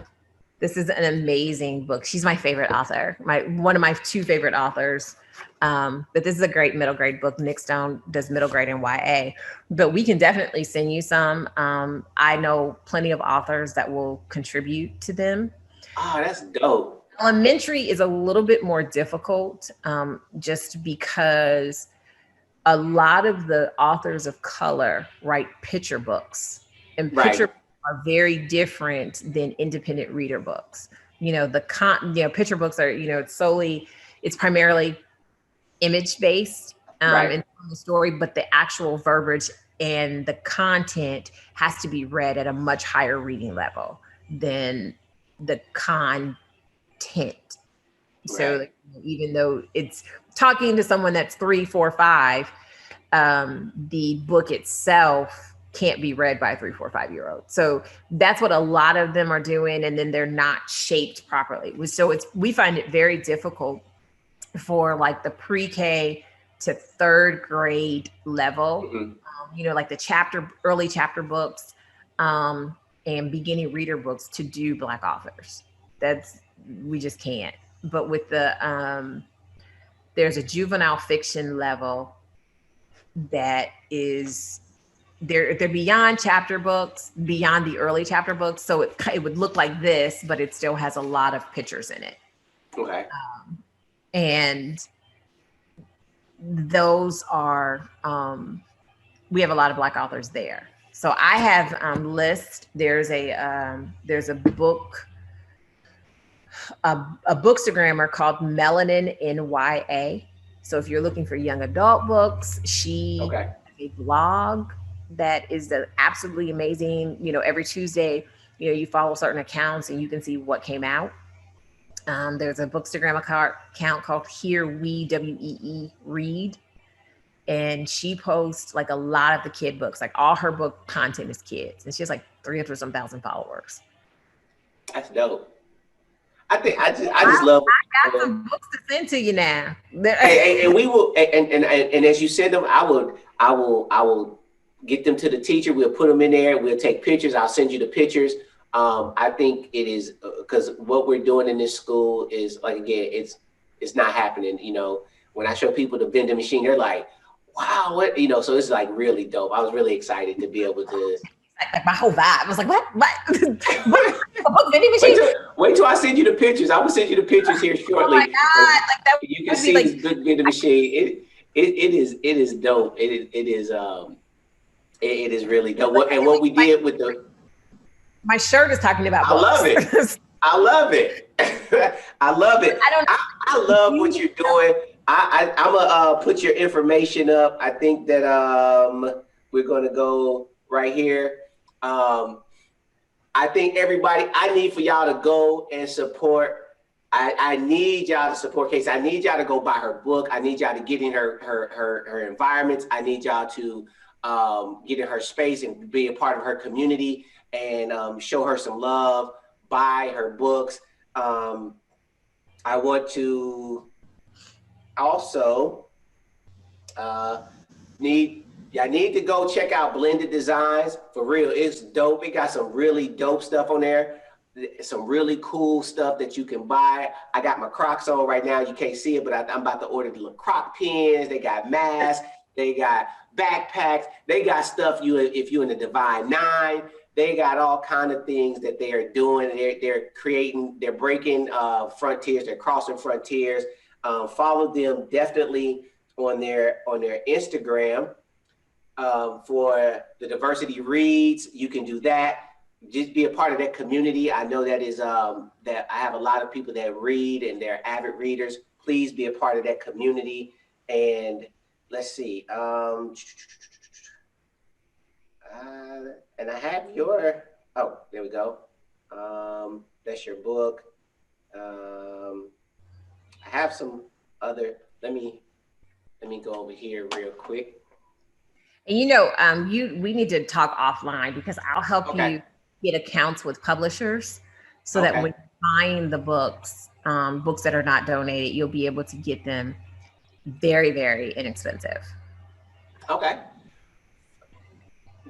This is an amazing book. She's my favorite author, one of my 2 favorite authors. But this is a great middle grade book. Nick Stone does middle grade and YA, but we can definitely send you some. I know plenty of authors that will contribute to them. Oh, that's dope. Elementary is a little bit more difficult, just because a lot of the authors of color write picture books, and picture books are very different than independent reader books. You know, picture books are, it's primarily image based in the story, but the actual verbiage and the content has to be read at a much higher reading level than the content. So even though it's talking to someone that's 3, 4, 5, the book itself can't be read by a 3, 4, 5-year-old. So that's what a lot of them are doing. And then they're not shaped properly. So we find it very difficult for like the pre-K to third grade level. Like the early chapter books, and beginning reader books to do Black authors. We just can't. But with there's a juvenile fiction level that is they're beyond chapter books, beyond the early chapter books. So it would look like this, but it still has a lot of pictures in it. Okay. And those are, we have a lot of Black authors there. So I have lists. There's a book, a bookstagrammer called Melanin NYA. So if you're looking for young adult books, she has a blog that is absolutely amazing. Every Tuesday, you follow certain accounts and you can see what came out. There's a bookstagram account called Here We WEE Read. And she posts like a lot of the kid books, like all her book content is kids. And she has like 300,000 followers. That's dope. I just love. I got some books to send to you now. And we will, and as you send them, I will get them to the teacher. We'll put them in there. We'll take pictures. I'll send you the pictures. I think it is because what we're doing in this school is like, again, it's not happening. When I show people the vending machine, they're like, wow, what, so it's like really dope. I was really excited to be able to. Like my whole vibe was like, what? What vending machine? Wait till I send you the pictures. I will send you the pictures here shortly. Oh my God! Like that. You can see this good vending machine. It is dope. It is really dope. And what we did with my shirt is talking about. I love it. I love it. I love it. I love what you're doing. I'm gonna put your information up. I think that we're gonna go right here. I think everybody, I need for y'all to go and support. I need y'all to support Casey. I need y'all to go buy her book. I need y'all to get in her environments. I need y'all to get in her space and be a part of her community and show her some love, buy her books. I want to also I need to go check out Blended Designs. For real, it's dope. It got some really dope stuff on there. Some really cool stuff that you can buy. I got my Crocs on right now. You can't see it, but I'm about to order the little Croc pins. They got masks. They got backpacks. They got stuff if you're in the Divine Nine. They got all kind of things that they are doing. They're creating. They're breaking frontiers. They're crossing frontiers. Follow them definitely on their Instagram. For the Diversity Reads, you can do that. Just be a part of that community. I know that is that I have a lot of people that read and they're avid readers. Please be a part of that community. And let's see. And I have your. Oh, there we go. That's your book. I have some other. Let me go over here real quick. And we need to talk offline because I'll help you get accounts with publishers so that when you find the books that are not donated, you'll be able to get them very, very inexpensive. Okay.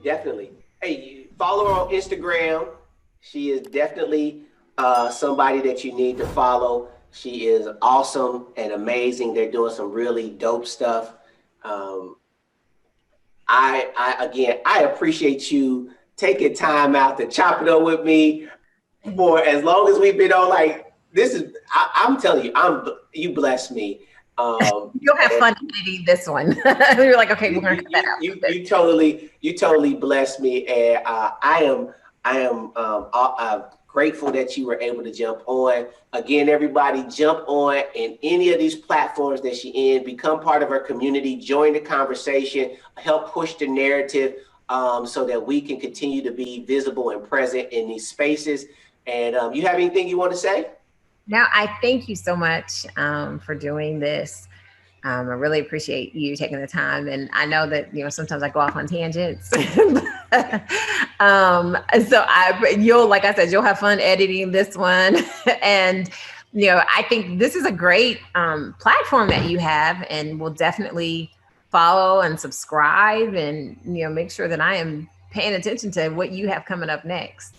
Definitely. Hey, follow her on Instagram. She is definitely somebody that you need to follow. She is awesome and amazing. They're doing some really dope stuff. I appreciate you taking time out to chop it up with me for as long as we've been on. Like this is, I'm telling you, you bless me. You'll have fun editing this one. You're like, okay, we're gonna cut that out. You totally blessed me, and I am grateful that you were able to jump on. Again, everybody, jump on in any of these platforms that she's in. Become part of her community. Join the conversation. Help push the narrative so that we can continue to be visible and present in these spaces. And you have anything you want to say? Now, I thank you so much for doing this. I really appreciate you taking the time. And I know that, sometimes I go off on tangents. So you'll have fun editing this one. And I think this is a great platform that you have, and will definitely follow and subscribe and, make sure that I am paying attention to what you have coming up next.